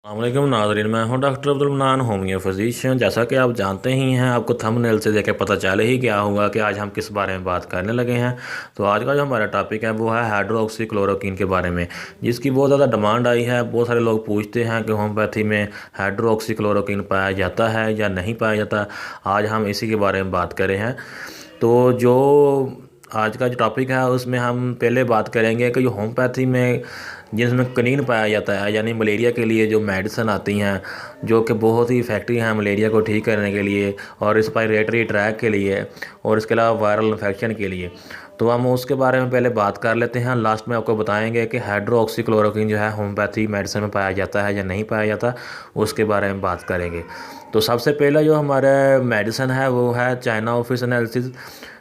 अस्सलामुअलैकुम नाज़रीन, मैं हूं doctor Abdul mannan, homeo physician. जैसा कि आप जानते ही हैं, आपको थंबनेल से देख के पता चल ही गया होगा कि आज हम किस बारे में बात करने लगे हैं। तो आज का जो हमारा टॉपिक है वो है हाइड्रोक्सीक्लोरोक्वीन के बारे में, जिसकी बहुत ज़्यादा डिमांड आई है। बहुत सारे लोग पूछते हैं कि होम्योपैथी में हाइड्रोक्सीक्लोरोक्वीन पाया जाता है या नहीं पाया जाता। आज हम इसी के बारे में बात करें हैं। तो जो आज का जो टॉपिक है उसमें हम पहले बात करेंगे कि जो होम्योपैथी में जिसमें कनीन पाया जाता है, यानी मलेरिया के लिए जो मेडिसिन आती हैं जो कि बहुत ही इफ़ेक्टिव हैं मलेरिया को ठीक करने के लिए और रिस्पायरेटरी ट्रैक के लिए और इसके अलावा वायरल इन्फेक्शन के लिए। तो हम उसके बारे में पहले बात कर लेते हैं। लास्ट में आपको बताएंगे कि हाइड्रोक्सीक्लोरोक्वीन जो है होम्योपैथी मेडिसिन में पाया जाता है या नहीं पाया जाता, उसके बारे में बात करेंगे। तो सबसे पहला जो हमारा मेडिसिन है वो है चाइना ऑफिसिनेलिसिस,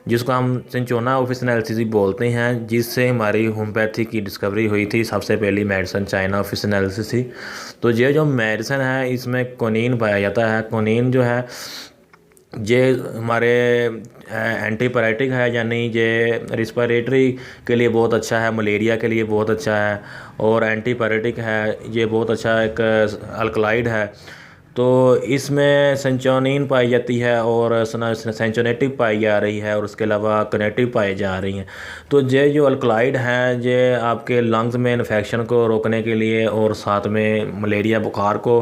जिसको हम सिंचोना ऑफिसिनेलिसिस भी बोलते हैं, जिससे हमारी होम्योपैथी की डिस्कवरी हुई थी। सबसे पहली मेडिसिन चाइना ऑफिसिनेलिसिस थी। तो ये जो मेडिसिन है इसमें कोनीन पाया जाता है। कोनीन जो है ये हमारे एंटीपायरेटिक है, यानी ये रिस्पायरेटरी के लिए बहुत अच्छा है, मलेरिया के लिए बहुत अच्छा है और एंटीपायरेटिक है। ये बहुत अच्छा एक अल्कलाइड है। तो इसमें सेंचोनिन पाई जाती है और सेंचोनेटिव पाई जा रही है और उसके अलावा कनेटिव पाई जा रही हैं। तो ये जो अल्कलाइड हैं ये आपके लंग्स में इन्फेक्शन को रोकने के लिए और साथ में मलेरिया बुखार को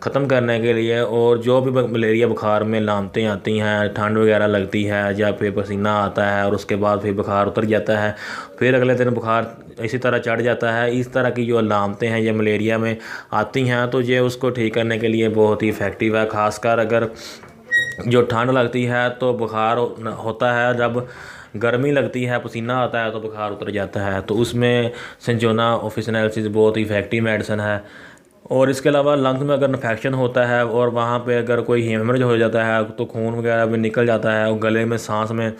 ख़त्म करने के लिए, और जो भी मलेरिया बुखार में लामतें आती हैं, ठंड वगैरह लगती है या फिर पसीना आता है और उसके बाद फिर बुखार उतर जाता है, फिर अगले दिन बुखार इसी तरह चढ़ जाता है, इस तरह की जो अलामतें हैं ये मलेरिया में आती हैं, तो ये उसको ठीक करने के लिए बहुत ही इफ़ेक्टिव है। ख़ासकर अगर जो ठंड लगती है तो बुखार होता है, जब गर्मी लगती है पसीना आता है तो बुखार उतर जाता है, तो उसमें सिंचोना ऑफिसिनेलिसिस बहुत ही इफ़ेक्टिव मेडिसिन है। और इसके अलावा लंग्स में अगर इन्फेक्शन होता है और वहाँ पे अगर कोई हेमरेज हो जाता है तो खून वगैरह भी निकल जाता है और गले में सांस में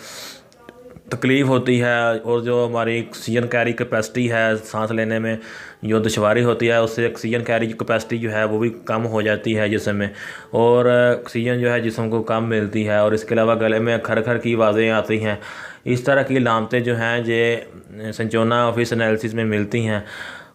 तकलीफ़ होती है और जो हमारी ऑक्सीजन कैरी कैपेसिटी है, सांस लेने में जो दुश्वारी होती है, उससे ऑक्सीजन कैरी कैपेसिटी जो है वो भी कम हो जाती है जिस्म में, और ऑक्सीजन जो है जिस्म को कम मिलती है। और इसके अलावा गले में खर खर की आवाज़ें आती हैं। इस तरह की लामतें जो हैं ये सिंचोना ऑफिसिनेलिसिस में मिलती हैं।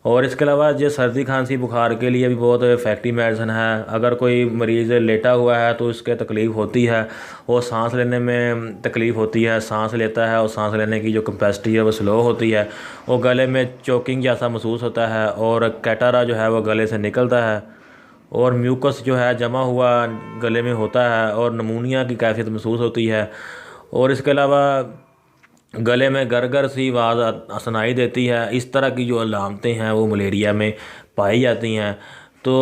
और इसके अलावा ये सर्दी खांसी बुखार के लिए भी बहुत इफ़ेक्टिव मेडिसिन है। अगर कोई मरीज़ लेटा हुआ है तो उसके तकलीफ़ होती है और सांस लेने में तकलीफ़ होती है, सांस लेता है और सांस लेने की जो कैपेसिटी है वो स्लो होती है और गले में चोकिंग जैसा महसूस होता है और कैटारा जो है वो गले से निकलता है और म्यूकस जो है जमा हुआ गले में होता है और नमूनिया की कैफियत महसूस होती है। और इसके अलावा गले में गरगर सी आवाज़ सुनाई देती है। इस तरह की जो अलामतें हैं वो मलेरिया में पाई जाती हैं। तो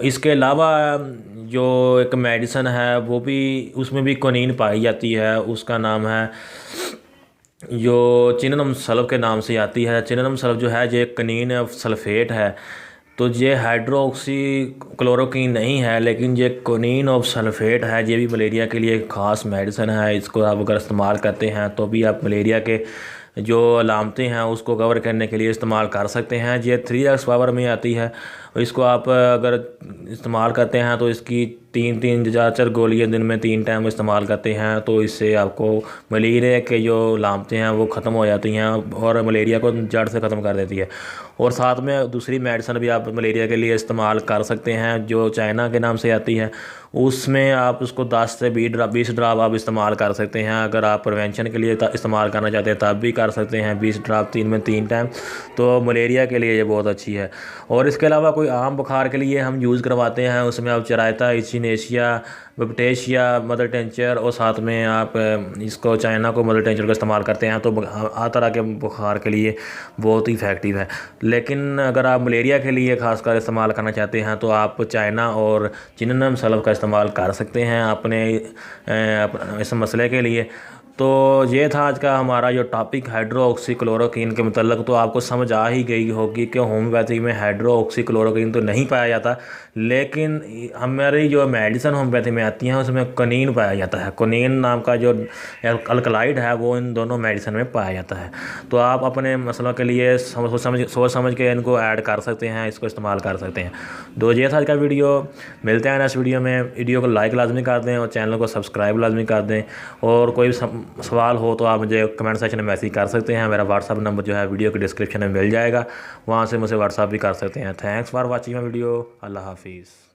इसके अलावा जो एक मेडिसिन है वो भी, उसमें भी कोनीन पाई जाती है। उसका नाम है जो चिननम सल्फ के नाम से आती है। चिननम सल्फ जो है ये कनीन सल्फेट है। तो ये हाइड्रोक्सी क्लोरोक्वीन नहीं है, लेकिन ये कोनीन ऑफ सल्फेट है। ये भी मलेरिया के लिए ख़ास मेडिसिन है। इसको आप अगर इस्तेमाल करते हैं तो भी आप मलेरिया के जो अलामतें हैं उसको कवर करने के लिए इस्तेमाल कर सकते हैं। ये 3x पावर में आती है। इसको आप अगर इस्तेमाल करते हैं तो इसकी 3-4 गोलियाँ दिन में 3 टाइम इस्तेमाल करते हैं तो इससे आपको मलेरिया के जो लामतें हैं वो ख़त्म हो जाती हैं और मलेरिया को जड़ से ख़त्म कर देती है। और साथ में दूसरी मेडिसिन भी आप मलेरिया के लिए इस्तेमाल कर सकते हैं जो चाइना के नाम से आती है। उसमें आप उसको 10 से 20 ड्राप आप इस्तेमाल कर सकते हैं। अगर आप प्रिवेंशन के लिए इस्तेमाल करना चाहते हैं तब भी कर सकते हैं। 20 ड्राप 3 टाइम, तो मलेरिया के लिए ये बहुत अच्छी है। और इसके अलावा कोई आम बुखार के लिए हम यूज़ करवाते हैं, उसमें आप चरायता, इचिनेशिया, बपटेशिया, मदर टेंचर और साथ में आप इसको चाइना को मदर टेंचर का इस्तेमाल करते हैं तो हर तरह के बुखार के लिए बहुत ही इफ़ेक्टिव है। लेकिन अगर आप मलेरिया के लिए ख़ासकर इस्तेमाल करना चाहते हैं तो आप चाइना और चिननम सल्फ का इस्तेमाल कर सकते हैं अपने इस मसले के लिए। तो ये था आज का हमारा जो टॉपिक हाइड्रोक्सीक्लोरोक्वीन के मतलब। तो आपको समझ आ ही गई होगी कि होम्योपैथी में हाइड्रोक्सीक्लोरोक्वीन तो नहीं पाया जाता, लेकिन हमारी जो मेडिसिन होम्योपैथी में आती हैं उसमें कोनीन पाया जाता है। कोनीन नाम का जो अल्कलाइड है वो इन दोनों मेडिसिन में पाया जाता है। तो आप अपने मसलों के लिए सोच समझ के इनको ऐड कर सकते हैं, इसको इस्तेमाल कर सकते हैं। तो ये था आज का वीडियो। मिलते हैं नेक्स्ट वीडियो में। वीडियो को लाइक लाजमी कर दें और चैनल को सब्सक्राइब लाजमी कर दें। और कोई सवाल हो तो आप मुझे कमेंट सेक्शन में मैसेज कर सकते हैं। मेरा व्हाट्सअप नंबर जो है वीडियो के डिस्क्रिप्शन में मिल जाएगा, वहाँ से मुझे व्हाट्सअप भी कर सकते हैं। Thanks for watching my video. अल्लाह हाफिज़।